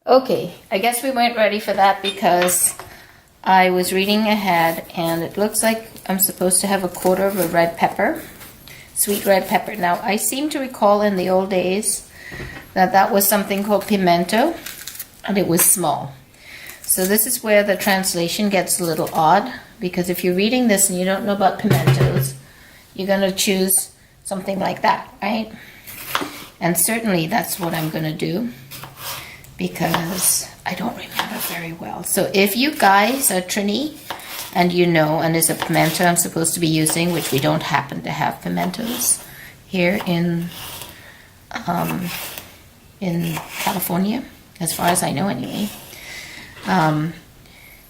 Okay, I guess we weren't ready for that because I was reading ahead and it looks like I'm supposed to have a quarter of a red pepper, sweet red pepper. Now, I seem to recall in the old days that that was something called pimento and it was small. So this is where the translation gets a little odd, because if you're reading this and you don't know about pimentos, you're going to choose something like that, right? And certainly that's what I'm going to do, because I don't remember very well. So if you guys are Trini and you know, and there's a pimento I'm supposed to be using, which we don't happen to have pimentos here in California, as far as I know anyway,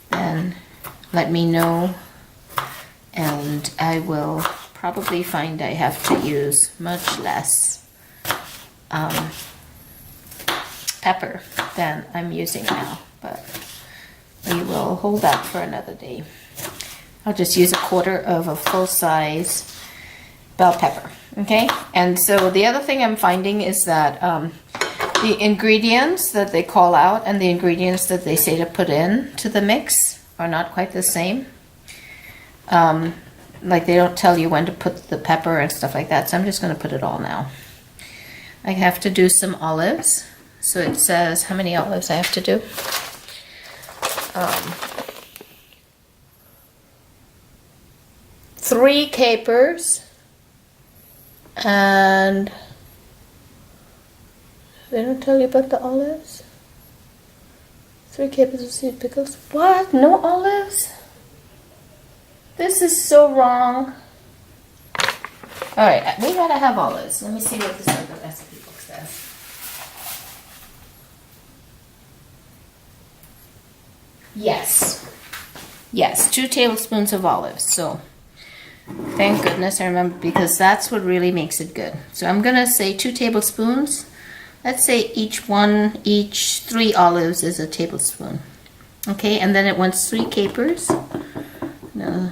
then let me know, and I will probably find I have to use much less pepper than I'm using now, but we will hold that for another day. I'll just use a quarter of a full-size bell pepper, okay? And so the other thing I'm finding is that the ingredients that they call out and the ingredients that they say to put in to the mix are not quite the same. Like they don't tell you when to put the pepper and stuff like that, so I'm just going to put it all now. I have to do some olives. So it says how many olives I have to do. 3 capers, and they don't tell you about the olives. 3 capers of sweet pickles. What? No olives? This is so wrong. All right, we gotta have olives. Let me see what this other recipe book says. Yes, 2 tablespoons of olives. So thank goodness I remember, because that's what really makes it good. So I'm gonna say 2 tablespoons. Let's say each 3 olives is a tablespoon. Okay, and then it wants 3 capers. Now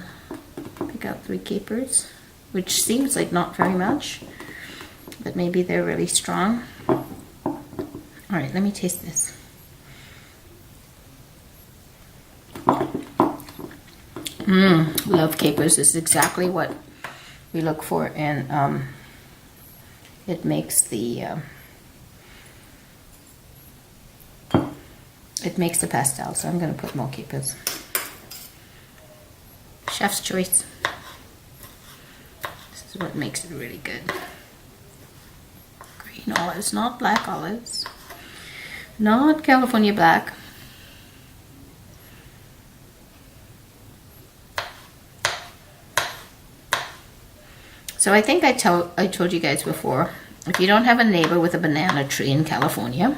pick out 3 capers, which seems like not very much, but maybe they're really strong. All right, let me taste this. Love capers. This is exactly what we look for, and it makes the pastel. So I'm going to put more capers. Chef's choice. This is what makes it really good. Green olives, not black olives, not California black. So I think I told you guys before, if you don't have a neighbor with a banana tree in California,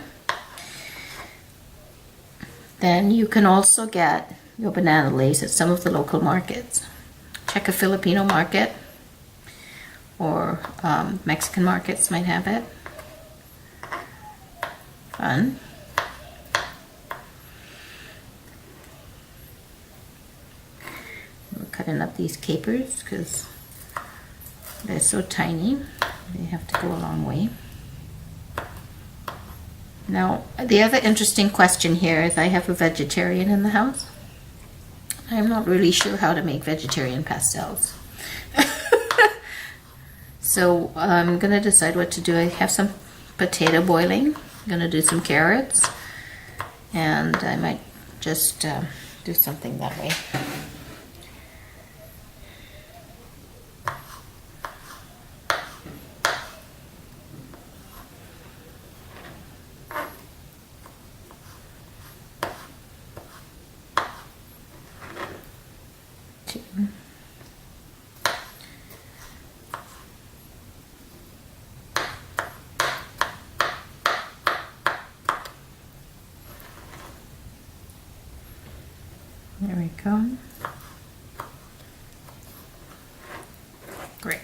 then you can also get your banana leaves at some of the local markets. Check a Filipino market, or Mexican markets might have it. Fun. We're cutting up these capers because they're so tiny. They have to go a long way. Now, the other interesting question here is I have a vegetarian in the house. I'm not really sure how to make vegetarian pastels. So I'm going to decide what to do. I have some potato boiling. I'm going to do some carrots. And I might just do something that way. There we go. Great.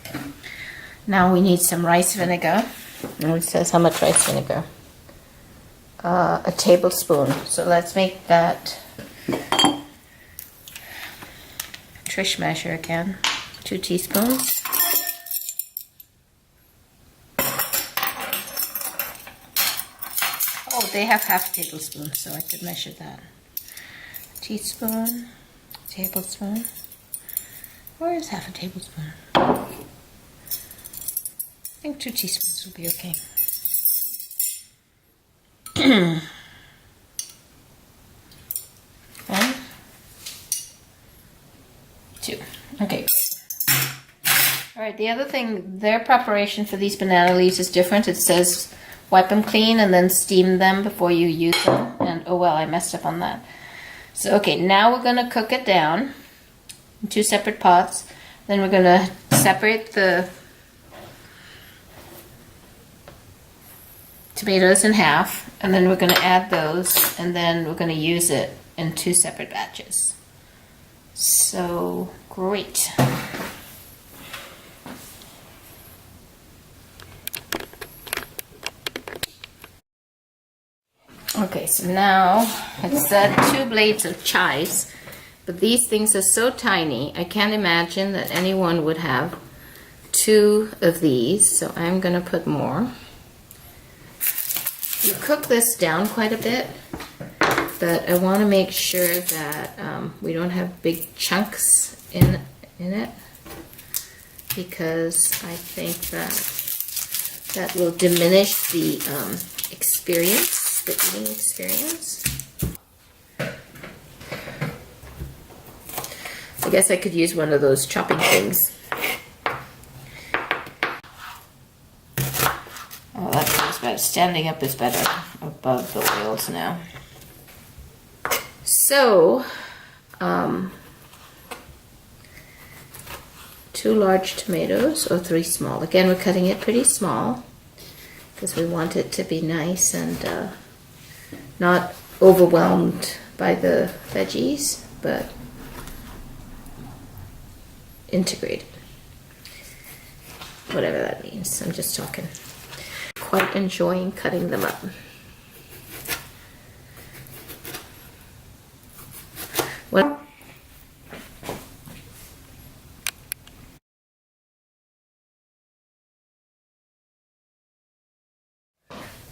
Now we need some rice vinegar. And it says how much rice vinegar? A tablespoon. So let's make that Trish measure again. 2 teaspoons. Oh, they have half a tablespoon, so I could measure that. Teaspoon, tablespoon. Where is half a tablespoon? I think 2 teaspoons will be okay. 1, 2. Okay. All right, the other thing, their preparation for these banana leaves is different. It says wipe them clean and then steam them before you use them. And oh well, I messed up on that. So okay, now we're gonna cook it down in 2 separate pots. Then we're gonna separate the tomatoes in half, and then we're gonna add those, and then we're gonna use it in 2 separate batches. So great. Okay, so now it said 2 blades of chives, but these things are so tiny, I can't imagine that anyone would have 2 of these, so I'm going to put more. You cook this down quite a bit, but I want to make sure that we don't have big chunks in it, because I think that will diminish the experience. The eating experience. I guess I could use one of those chopping things. Oh, that feels better. Standing up is better above the oils now. So, 2 large tomatoes or 3 small. Again, we're cutting it pretty small because we want it to be nice and not overwhelmed by the veggies, but integrated. Whatever that means. I'm just talking. Quite enjoying cutting them up. What?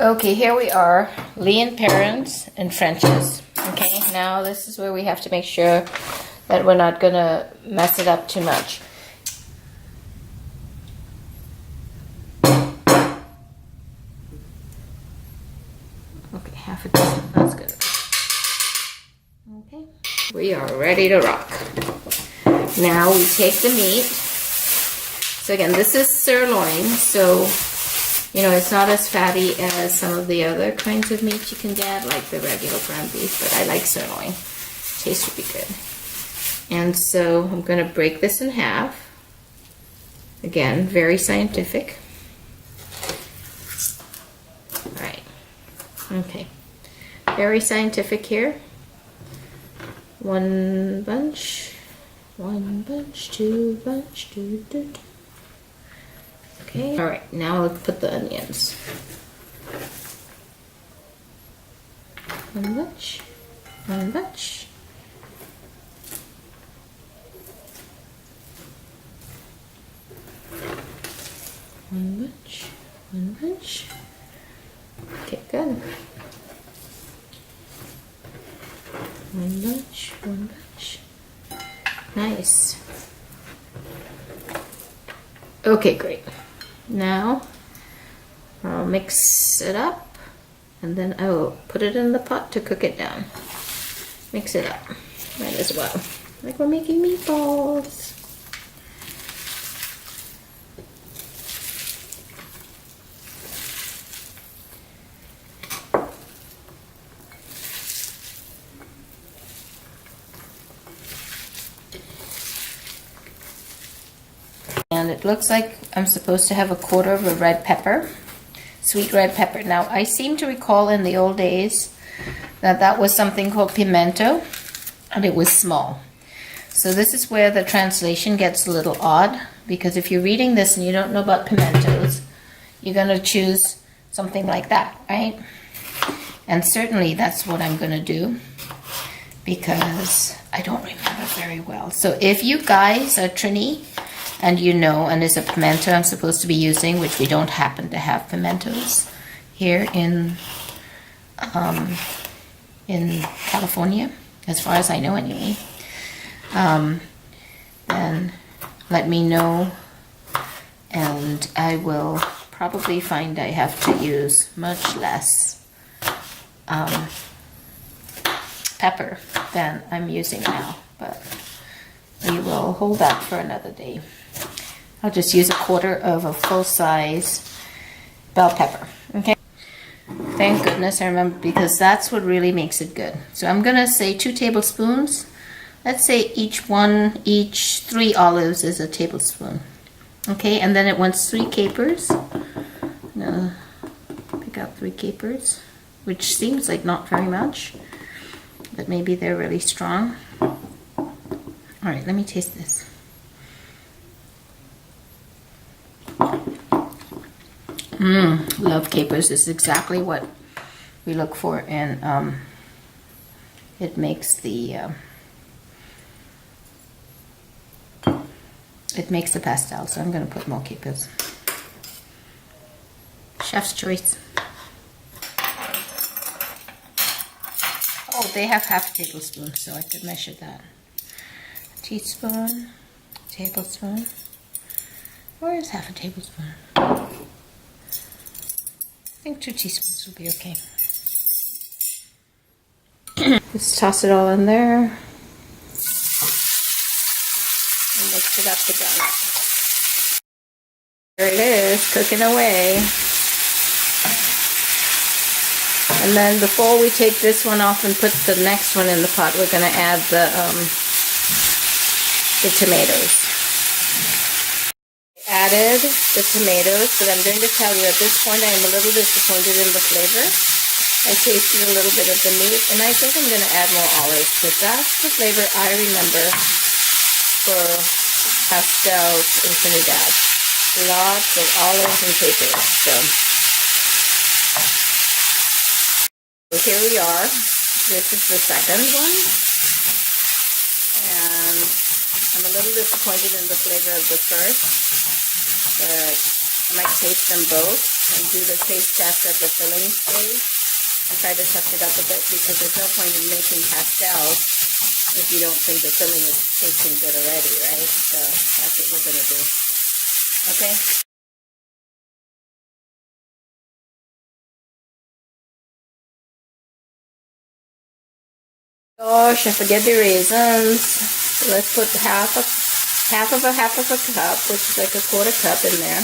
Okay, here we are, lean parents and Frenches. Okay, now this is where we have to make sure that we're not gonna mess it up too much. Okay, half a dozen, that's good. Okay, we are ready to rock. Now we take the meat. So again, this is sirloin, so you know, it's not as fatty as some of the other kinds of meat you can get, like the regular ground beef, but I like sirloin. Taste would be good. And so I'm going to break this in half. Again, very scientific. All right. Okay. Very scientific here. 1 bunch, 2 bunch, 2. Okay, all right, now I'll put the onions. 1 bunch, 1 bunch. One bunch, 1 bunch. Okay, good. 1 bunch, 1 bunch. Nice. Okay, great. Now I'll mix it up and then I will put it in the pot to cook it down. Mix it up. Might as well. Like we're making meatballs. And it looks like I'm supposed to have 1/4 of a red pepper, sweet red pepper. Now, I seem to recall in the old days that was something called pimento, and it was small. So this is where the translation gets a little odd, because if you're reading this and you don't know about pimentos, you're going to choose something like that, right? And certainly that's what I'm going to do, because I don't remember very well. So if you guys are Trini, and you know, and there's a pimento I'm supposed to be using, which we don't happen to have pimentos here in in California, as far as I know anyway, then let me know, and I will probably find I have to use much less pepper than I'm using now, but we will hold that for another day. I'll just use 1/4 of a full-size bell pepper, okay? Thank goodness I remember, because that's what really makes it good. So I'm gonna say 2 tablespoons. Let's say each 3 olives is a tablespoon. Okay, and then it wants 3 capers. I'm gonna pick out 3 capers, which seems like not very much, but maybe they're really strong. All right, let me taste this. Love capers. This is exactly what we look for, and it makes the pastel. So I'm going to put more capers. Chef's choice. Oh, they have half a tablespoon, so I could measure that. A teaspoon, tablespoon. Where is half a tablespoon? I think 2 teaspoons will be okay. Just toss it all in there and mix it up together. There it is, cooking away. And then before we take this one off and put the next one in the pot, we're going to add the tomatoes. Added the tomatoes, but I'm going to tell you at this point I am a little disappointed in the flavor. I tasted a little bit of the meat, and I think I'm going to add more olives, because that's the flavor I remember for pastels in Trinidad. Lots of olives and capers. So here we are. This is the second one, and I'm a little disappointed in the flavor of the first, but I might taste them both and do the taste test at the filling stage and try to touch it up a bit, because there's no point in making pastels if you don't think the filling is tasting good already, right? So that's what we're going to do. Okay? Gosh, I forget the raisins. So let's put half of a cup, which is like a 1/4 cup in there.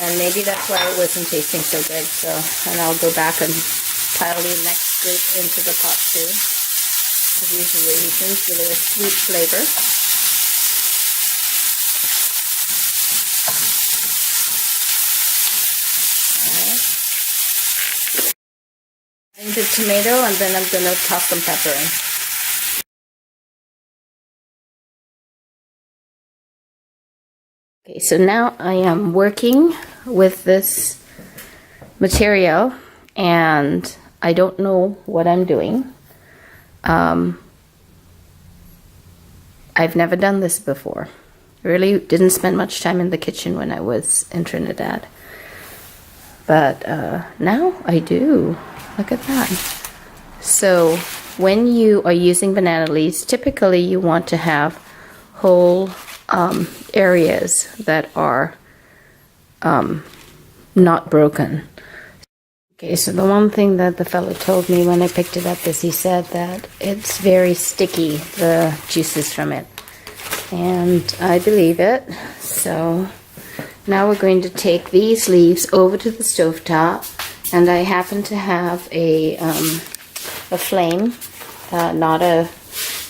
And maybe that's why it wasn't tasting so good. So, and I'll go back and pile the next scoop into the pot too. These raisins with a sweet flavor. The tomato, and then I'm going to toss some pepper in. Okay, so now I am working with this material, and I don't know what I'm doing. I've never done this before. I really didn't spend much time in the kitchen when I was in Trinidad. But now I do. Look at that. So when you are using banana leaves, typically you want to have whole areas that are not broken. Okay, so the one thing that the fellow told me when I picked it up is he said that it's very sticky, the juices from it. And I believe it. So now we're going to take these leaves over to the stovetop. And I happen to have a flame, not a,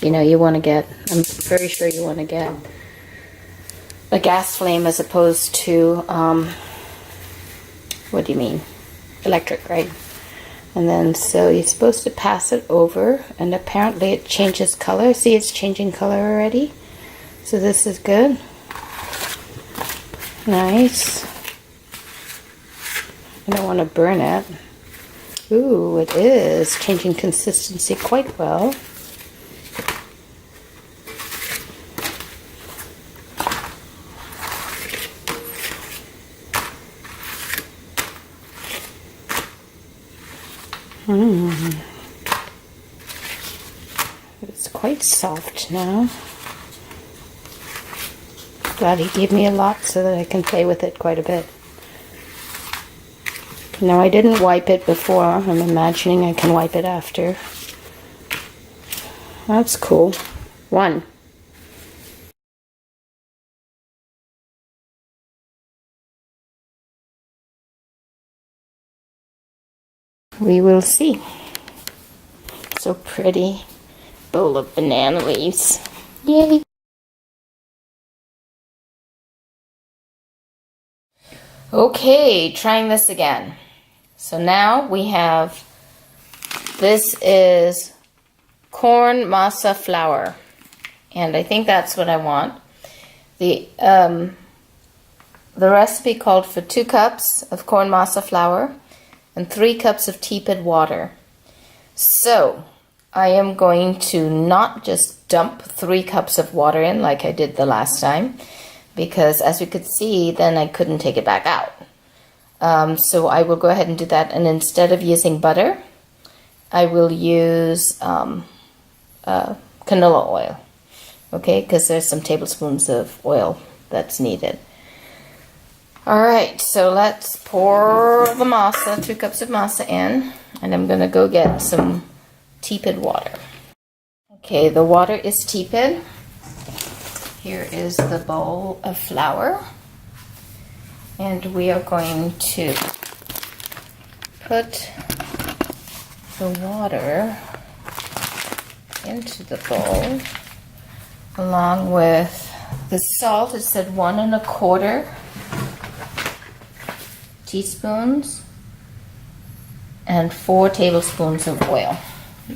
you want to get, I'm very sure you want to get a gas flame as opposed to, what do you mean? Electric, right? And then, so you're supposed to pass it over, and apparently it changes color. See, it's changing color already. So this is good. Nice. I don't want to burn it. Ooh, it is changing consistency quite well. quite soft now. Glad he gave me a lot so that I can play with it quite a bit. Now I didn't wipe it before. I'm imagining I can wipe it after. That's cool. 1. We will see. So pretty. Bowl of banana leaves. Yay! Okay, trying this again. So now we have, this is corn masa flour. And I think that's what I want. The recipe called for 2 cups of corn masa flour and 3 cups of tepid water. So I am going to not just dump 3 cups of water in like I did the last time, because as you could see, then I couldn't take it back out. So I will go ahead and do that, and instead of using butter, I will use canola oil, okay, because there's some tablespoons of oil that's needed. Alright, so let's pour the masa, 2 cups of masa in, and I'm going to go get some tepid water. Okay, the water is tepid. Here is the bowl of flour, and we are going to put the water into the bowl along with the salt. It said 1 1/4 teaspoons and 4 tablespoons of oil.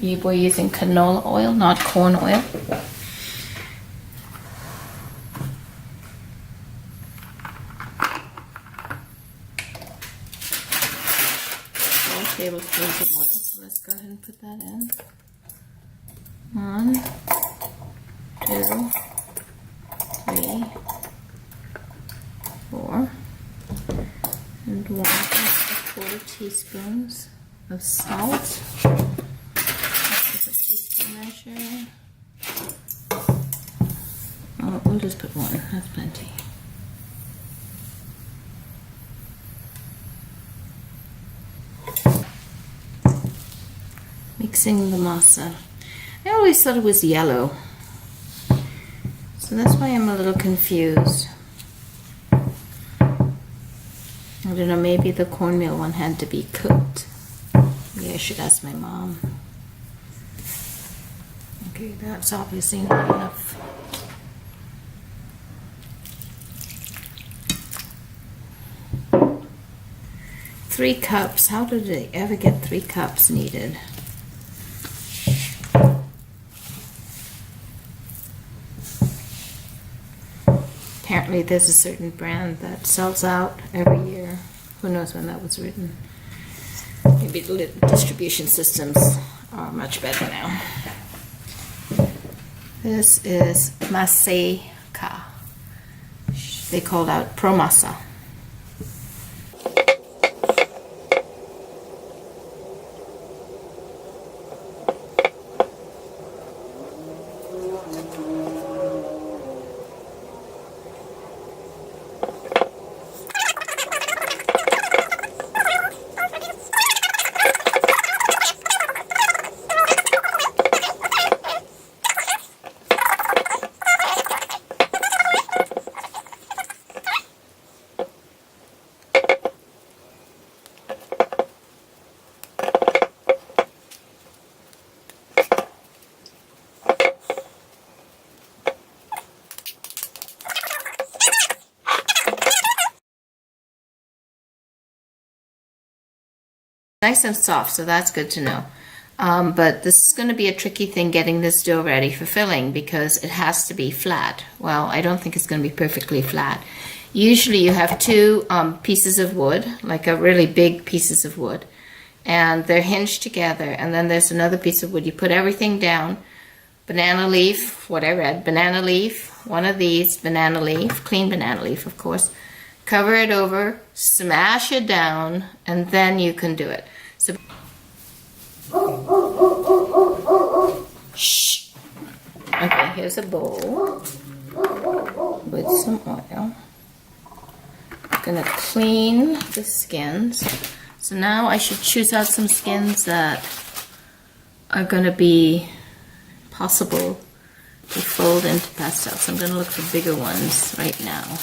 We're using canola oil, not corn oil. 4 tablespoons of oil. So let's go ahead and put that in. 1, 2, 3, 4. And 1 1/4 teaspoons of salt. That's a teaspoon measure. Oh, we'll just put 1. That's plenty. Mixing the masa. I always thought it was yellow, so that's why I'm a little confused. I don't know, maybe the cornmeal one had to be cooked. Maybe I should ask my mom. Okay, that's obviously not enough. Three cups. How did they ever get 3 cups needed? Apparently there's a certain brand that sells out every year. Who knows when that was written? Maybe the distribution systems are much better now. This is Maseka. They called out Pro Masa. Nice and soft, so that's good to know. But this is going to be a tricky thing getting this dough ready for filling because it has to be flat. Well, I don't think it's going to be perfectly flat. Usually you have 2 pieces of wood, like a really big pieces of wood, and they're hinged together, and then there's another piece of wood. You put everything down, banana leaf, what I read, banana leaf, one of these, banana leaf, clean banana leaf, of course. Cover it over, smash it down, and then you can do it. So, shh. here's a bowl with some oil. I'm gonna clean the skins. So now I should choose out some skins that are gonna be possible to fold into pastels. I'm gonna look for bigger ones right now.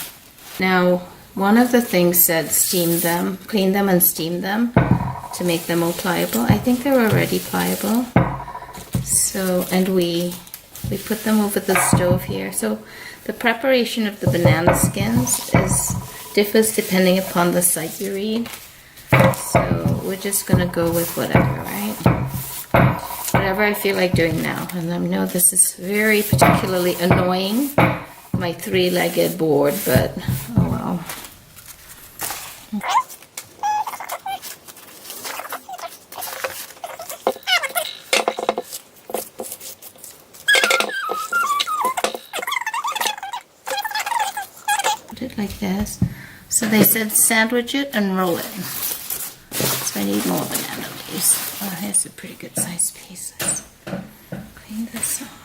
Now, one of the things said steam them, clean them and steam them to make them more pliable. I think they're already pliable. So, and we put them over the stove here. So the preparation of the banana skins differs depending upon the site you read. So we're just gonna go with whatever, right? Whatever I feel like doing now. And I know this is very particularly annoying, my three-legged board, but oh well. Put it like this. So they said sandwich it and roll it. So I need more banana leaves. Oh, here's a pretty good sized piece. Let's clean this off.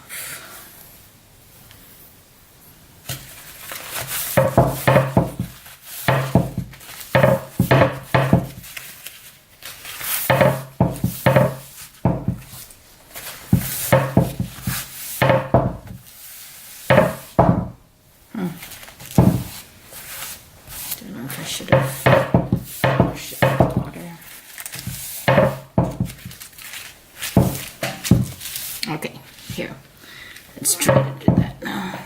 Don't know if I should have washed it with water. Okay, here. Let's try to do that now.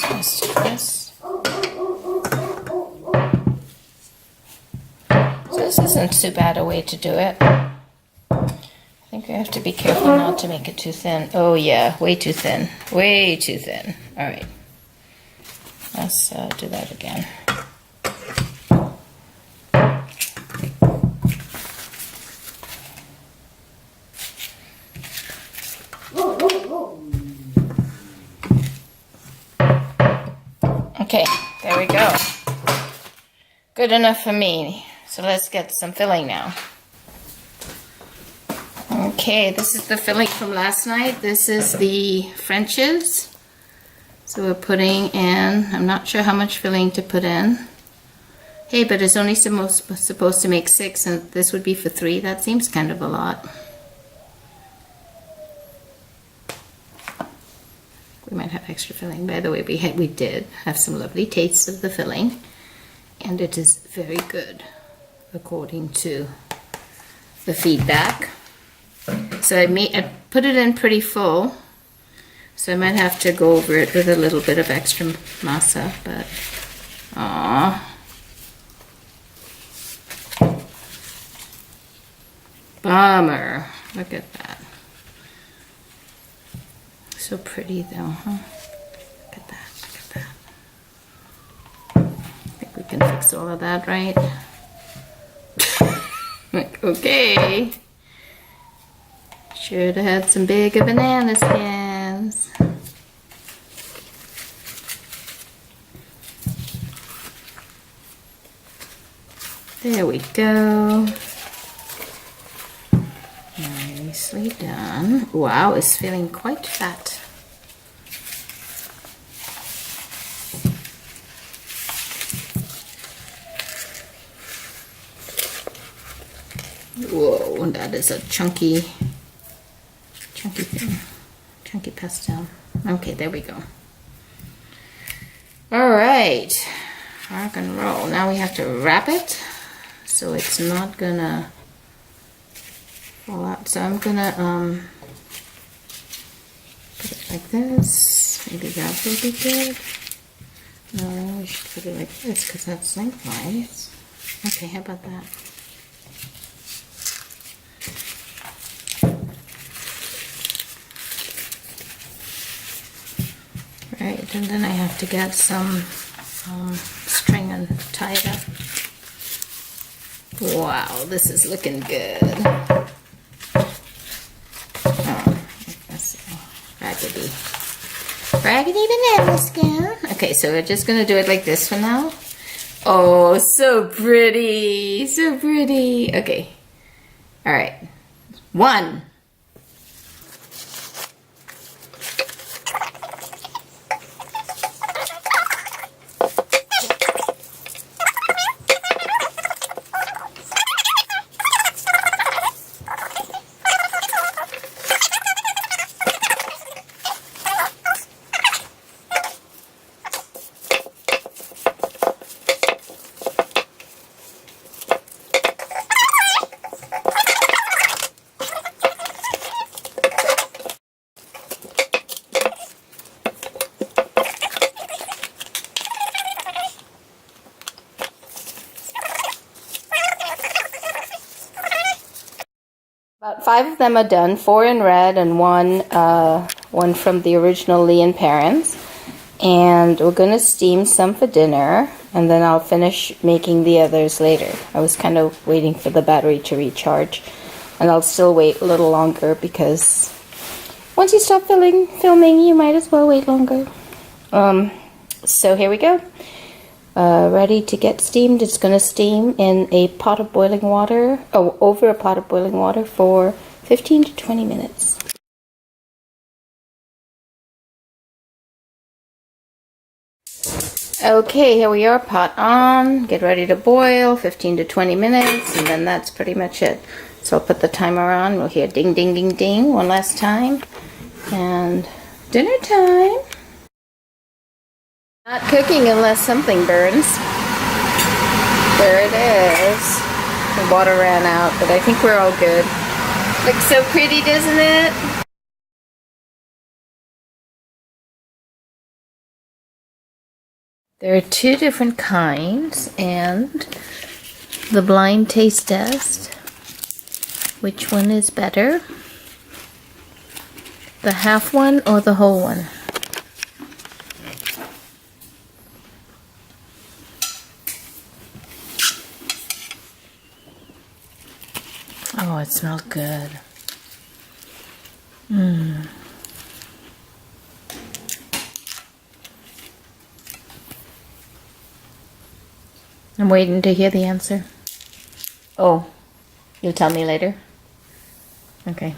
Let's do this. So this isn't too bad a way to do it. I think we have to be careful not to make it too thin. Oh yeah, way too thin. Way too thin. All right. Let's do that again. Okay, there we go. Good enough for me. So let's get some filling now. Okay, this is the filling from last night. This is the French's. So we're putting in, I'm not sure how much filling to put in. Hey, but it's only supposed to make 6, and this would be for 3. That seems kind of a lot. We might have extra filling. By the way, we did have some lovely tastes of the filling, and it is very good according to the feedback. So I put it in pretty full, so I might have to go over it with a little bit of extra masa, but bummer. Look at that. So pretty though, huh? Look at that, look at that. I think we can fix all of that, right? Okay. Should have had some bigger banana skins. There we go. Nicely done. Wow, it's feeling quite fat. Whoa, that is a chunky thing. Chunky pastel. Okay, there we go. All right, rock and roll. Now we have to wrap it so it's not gonna fall out. So I'm gonna put it like this. Maybe that will be good. No, we should put it like this because that's lengthwise. Okay, how about that? Right, and then I have to get some string and tie it up. Wow, this is looking good. Oh, let's see. raggedy. Raggedy banana skin. Okay, so we're just gonna do it like this for now. Oh, so pretty. So pretty. Okay. All right. 1. About 5 of them are done, 4 in red and one from the original Lee and parents. And we're going to steam some for dinner, and then I'll finish making the others later. I was kind of waiting for the battery to recharge, and I'll still wait a little longer because once you stop filming, you might as well wait longer. So here we go. Ready to get steamed. It's going to steam in a pot of boiling water, over a pot of boiling water for 15 to 20 minutes. Okay, here we are, pot on, get ready to boil, 15 to 20 minutes, and then that's pretty much it. So I'll put the timer on, we'll hear ding, ding, ding, ding one last time, and dinner time. Not cooking unless something burns. There it is. The water ran out, but I think we're all good. Looks so pretty, doesn't it? There are 2 different kinds, and the blind taste test. Which one is better? The half one or the whole one? Oh, it smells good. I'm waiting to hear the answer. Oh, you'll tell me later? Okay.